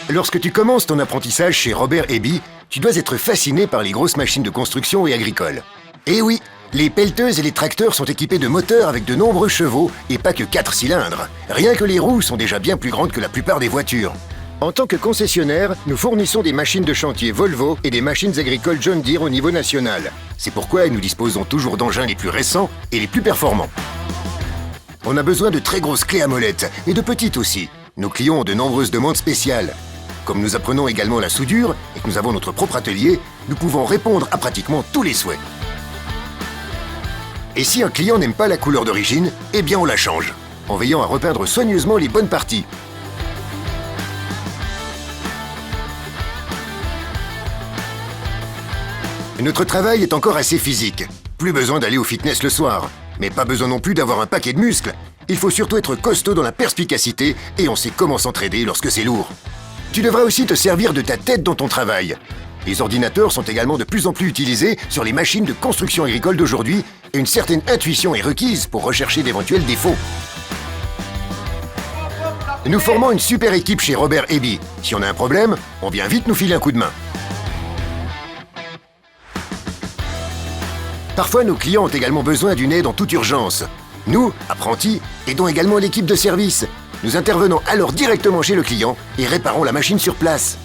Lorsque tu commences ton apprentissage chez Robert Eby, tu dois être fasciné par les grosses machines de construction et agricoles. Et oui, les pelleteuses et les tracteurs sont équipés de moteurs avec de nombreux chevaux et pas que 4 cylindres. Rien que les roues sont déjà bien plus grandes que la plupart des voitures. En tant que concessionnaire, nous fournissons des machines de chantier Volvo et des machines agricoles John Deere au niveau national. C'est pourquoi nous disposons toujours d'engins les plus récents et les plus performants. On a besoin de très grosses clés à molette, et de petites aussi. Nos clients ont de nombreuses demandes spéciales. Comme nous apprenons également la soudure et que nous avons notre propre atelier, nous pouvons répondre à pratiquement tous les souhaits. Et si un client n'aime pas la couleur d'origine, eh bien on la change, en veillant à repeindre soigneusement les bonnes parties. Notre travail est encore assez physique. Plus besoin d'aller au fitness le soir, mais pas besoin non plus d'avoir un paquet de muscles. Il faut surtout être costaud dans la perspicacité et on sait comment s'entraider lorsque c'est lourd. Tu devras aussi te servir de ta tête dans ton travail. Les ordinateurs sont également de plus en plus utilisés sur les machines de construction agricole d'aujourd'hui et une certaine intuition est requise pour rechercher d'éventuels défauts. Nous formons une super équipe chez Robert Eby. Si on a un problème, on vient vite nous filer un coup de main. Parfois, nos clients ont également besoin d'une aide en toute urgence. Nous, apprentis, aidons également l'équipe de service. Nous intervenons alors directement chez le client et réparons la machine sur place.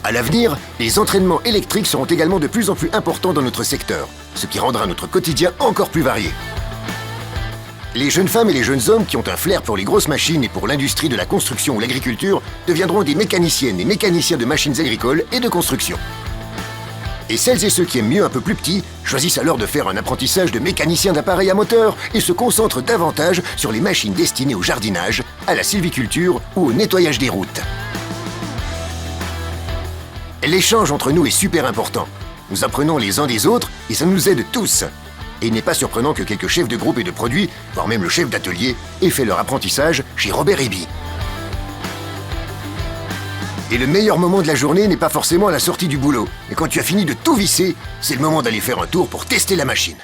À l'avenir, les entraînements électriques seront également de plus en plus importants dans notre secteur, ce qui rendra notre quotidien encore plus varié. Les jeunes femmes et les jeunes hommes qui ont un flair pour les grosses machines et pour l'industrie de la construction ou l'agriculture deviendront des mécaniciennes et mécaniciens de machines agricoles et de construction. Et celles et ceux qui aiment mieux un peu plus petit choisissent alors de faire un apprentissage de mécanicien d'appareils à moteur et se concentrent davantage sur les machines destinées au jardinage, à la sylviculture ou au nettoyage des routes. L'échange entre nous est super important. Nous apprenons les uns des autres et ça nous aide tous. Et il n'est pas surprenant que quelques chefs de groupe et de produits, voire même le chef d'atelier, aient fait leur apprentissage chez Robert Eby. Et le meilleur moment de la journée n'est pas forcément à la sortie du boulot. Mais quand tu as fini de tout visser, c'est le moment d'aller faire un tour pour tester la machine.